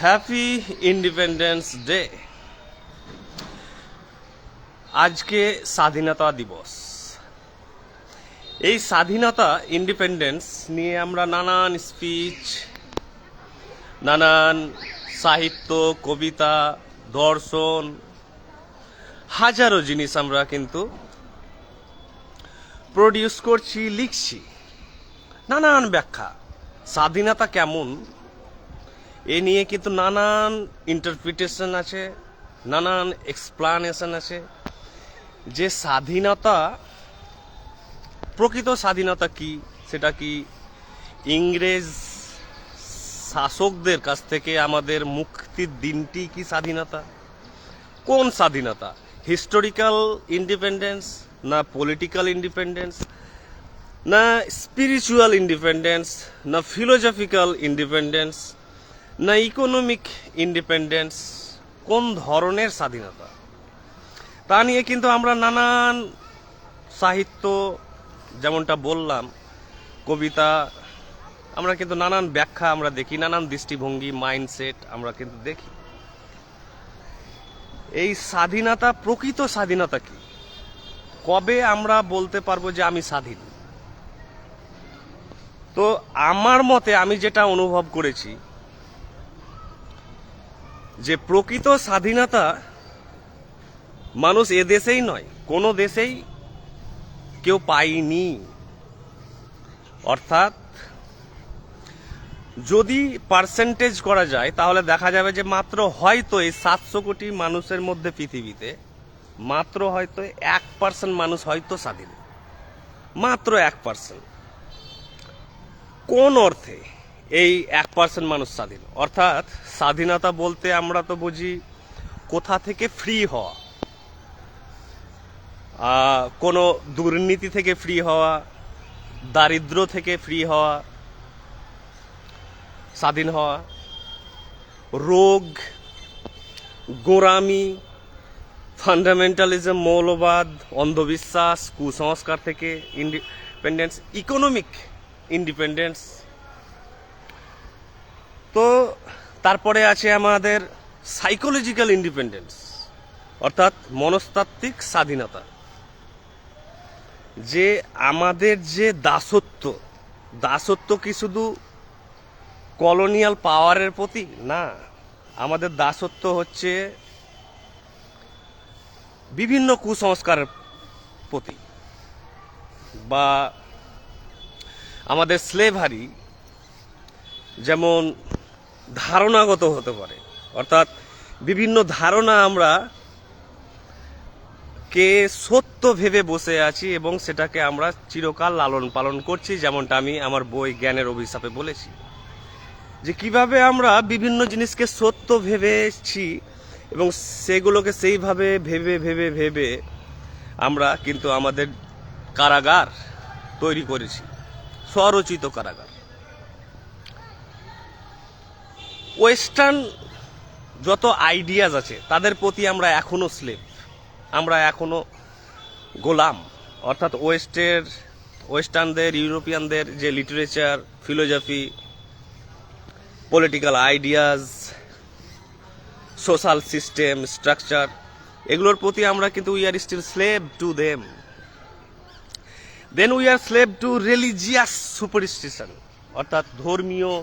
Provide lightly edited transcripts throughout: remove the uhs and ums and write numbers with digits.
Happy independence day. আজকে স্বাধীনতা দিবস। এই স্বাধীনতা ইন্ডিপেন্ডেন্স নিয়ে আমরা নানান স্পিচ, নানান সাহিত্য, কবিতা, দর্শন, হাজারো জিনিস আমরা কিন্তু প্রডিউস করছি, লিখছি। নানান ব্যাখ্যা স্বাধীনতা কেমন এ নিয়ে কিন্তু নানান ইন্টারপ্রিটেশন আছে, নানান এক্সপ্লানেশন আছে। যে স্বাধীনতা, প্রকৃত স্বাধীনতা কি, সেটা কি ইংরেজ শাসকদের কাছ থেকে আমাদের মুক্তির দিনটি কি স্বাধীনতা? কোন স্বাধীনতা? হিস্টোরিক্যাল ইন্ডিপেন্ডেন্স, না পলিটিক্যাল ইন্ডিপেন্ডেন্স, না স্পিরিচুয়াল ইন্ডিপেন্ডেন্স, না ফিলোসফিক্যাল ইন্ডিপেন্ডেন্স, না ইকোনমিক ইন্ডিপেন্ডেন্স? কোন ধরনের স্বাধীনতা? তা নিয়ে কিন্তু আমরা নানান সাহিত্য, যেমনটা বললাম, কবিতা, আমরা কিন্তু নানান ব্যাখ্যা আমরা দেখি, নানান দৃষ্টিভঙ্গি, মাইন্ডসেট আমরা কিন্তু দেখি। এই স্বাধীনতা, প্রকৃত স্বাধীনতা কি? কবে আমরা বলতে পারবো যে আমি স্বাধীন? তো আমার মতে আমি যেটা অনুভব করেছি, যে প্রকৃত স্বাধীনতা মানুষ এ দেশেই নয়, কোনো দেশেই কেউ পায়নি। অর্থাৎ যদি পার্সেন্টেজ করা যায় তাহলে দেখা যাবে যে মাত্র হয়তো এই 700 কোটি মানুষের মধ্যে পৃথিবীতে মাত্র হয়তো 1% মানুষ হয়তো স্বাধীন, মাত্র 1%। কোন অর্থে এই 1% মানুষ স্বাধীন? অর্থাৎ স্বাধীনতা বলতে আমরা তো বুঝি কোথা থেকে ফ্রি হওয়া, কোনো দুর্নীতি থেকে ফ্রি হওয়া, দারিদ্র থেকে ফ্রি হওয়া, স্বাধীন হওয়া, রোগ, গোঁড়ামি, ফান্ডামেন্টালিজম, মৌলবাদ, অন্ধবিশ্বাস, কুসংস্কার থেকে ইন্ডিপেন্ডেন্স, ইকোনমিক ইন্ডিপেন্ডেন্স। তো তারপরে আছে আমাদের সাইকোলজিক্যাল ইন্ডিপেন্ডেন্স, অর্থাৎ মনস্তাত্ত্বিক স্বাধীনতা। যে আমাদের যে দাসত্ব কি শুধু কলোনিয়াল পাওয়ারের প্রতি? না, আমাদের দাসত্ব হচ্ছে বিভিন্ন কুসংস্কারের প্রতি, বা আমাদের স্লেভারি যেমন ধারণাগত হতে পারে। অর্থাৎ বিভিন্ন ধারণা আমরা কে সত্য ভেবে বসে আছি এবং সেটাকে আমরা চিরকাল লালন পালন করছি, যেমনটা আমি আমার বই জ্ঞানের অভিশাপে বলেছি, যে কিভাবে আমরা বিভিন্ন জিনিসকে সত্য ভেবেছি এবং সেগুলোকে সেইভাবে ভেবে ভেবে ভেবে আমরা কিন্তু আমাদের কারাগার তৈরি করেছি, স্বরচিত কারাগার। ওয়েস্টার্ন যত আইডিয়াজ আছে তাদের প্রতি আমরা এখনো স্লেভ, আমরা এখনো গোলাম। অর্থাৎ ওয়েস্টার্নদের, ইউরোপিয়ানদের যে literature, philosophy, political ideas, social system, structure, এগুলোর প্রতি আমরা কিন্তু we are still slave to them. Then we are slave to religious superstition, অর্থাৎ ধর্মীয়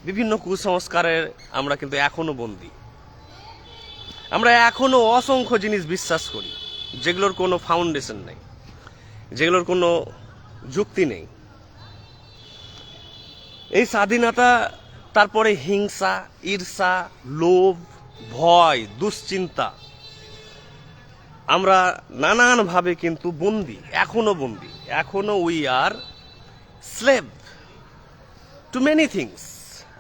বিভিন্ন কুসংস্কারের আমরা কিন্তু এখনো বন্দী। আমরা এখনো অসংখ্য জিনিস বিশ্বাস করি যেগুলোর কোনো ফাউন্ডেশন নেই, যেগুলোর কোনো যুক্তি নেই। এই স্বাধীনতা, তারপরে হিংসা, ঈর্ষা, লোভ, ভয়, দুশ্চিন্তা, আমরা নানানভাবে কিন্তু বন্দী, এখনো we are slave two many things.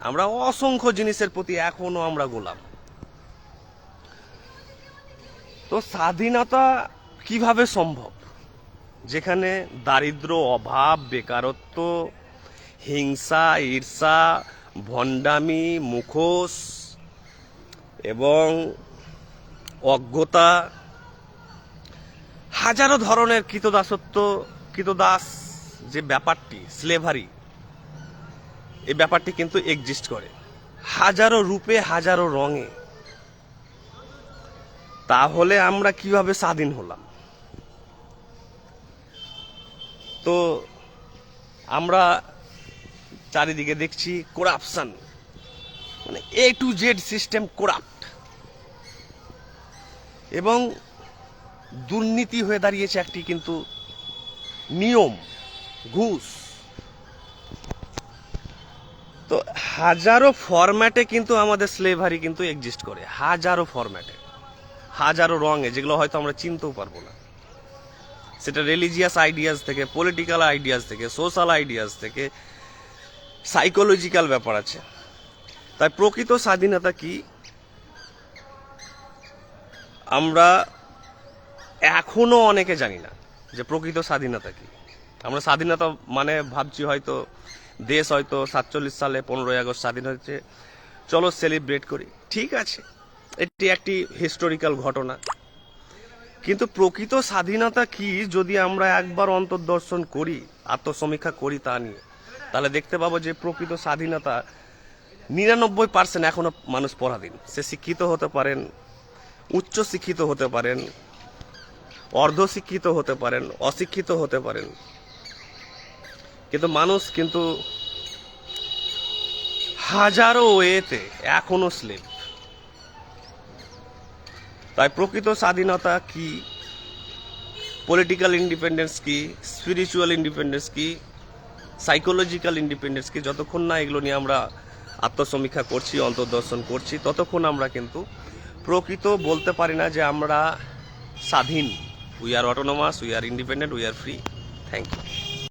আমরা অসংখ্য জিনিসের প্রতি এখনো আমরা গোলাম। তো স্বাধীনতা কিভাবে সম্ভব যেখানে দারিদ্র, অভাব, বেকারত্ব, হিংসা, ঈর্ষা, ভণ্ডামি, মুখোশ এবং অজ্ঞতা, হাজারো ধরনের কৃতদাস যে ব্যাপারটি, স্লেভারি, এই ব্যাপারটি কিন্তু এক্সিস্ট করে। হাজারো রূপে হাজারো রঙে, তাহলে আমরা কিভাবে স্বাধীন হলাম? তো আমরা চারিদিকে দেখছি করাপশন, মানে A to Z system corrupt, এবং দুর্নীতি হয়ে দাঁড়িয়েছে একটি কিন্তু নিয়ম, ঘুষ। তো হাজারো ফরম্যাটে কিন্তু আমাদের স্লেভারি কিন্তু এক্সিস্ট করে, হাজারো ফরম্যাটে, হাজারো রঙে, যেগুলো হয়তো আমরা চিনতেও পারবো না। সেটা রিলিজিয়াস আইডিয়াস থেকে, পলিটিক্যাল আইডিয়াস থেকে, সোশ্যাল আইডিয়াস থেকে, সাইকোলজিক্যাল ব্যাপার আছে। তাই প্রকৃত স্বাধীনতা কি আমরা এখনো অনেকে জানি না, যে প্রকৃত স্বাধীনতা কি। আমরা স্বাধীনতা মানে ভাবছি হয়তো দেশ হয়তো 47 সালে 15ই আগস্ট স্বাধীন হয়েছে, চলো সেলিব্রেট করি, ঠিক আছে, এটি একটি হিস্টোরিক্যাল ঘটনা। কিন্তু প্রকৃত স্বাধীনতা কি যদি আমরা একবার অন্তর্দর্শন করি, আত্মসমীক্ষা করি তা নিয়ে, তাহলে দেখতে পাবো যে প্রকৃত স্বাধীনতা 99% এখনো মানুষ পরাধীন। সে শিক্ষিত হতে পারেন, উচ্চ শিক্ষিত হতে পারেন, অর্ধশিক্ষিত হতে পারেন, অশিক্ষিত হতে পারেন, কিন্তু মানুষ কিন্তু হাজারো ওয়েতে এখনো স্লেভ। তাই প্রকৃত স্বাধীনতা কি, পলিটিক্যাল ইন্ডিপেন্ডেন্স কি, স্পিরিচুয়াল ইন্ডিপেন্ডেন্স কি, সাইকোলজিক্যাল ইন্ডিপেন্ডেন্স কি, যতক্ষণ না এগুলো নিয়ে আমরা আত্মসমীক্ষা করছি, অন্তর্দর্শন করছি, ততক্ষণ আমরা কিন্তু প্রকৃত বলতে পারি না যে আমরা স্বাধীন। We are autonomous, we are independent, we are free. Thank you.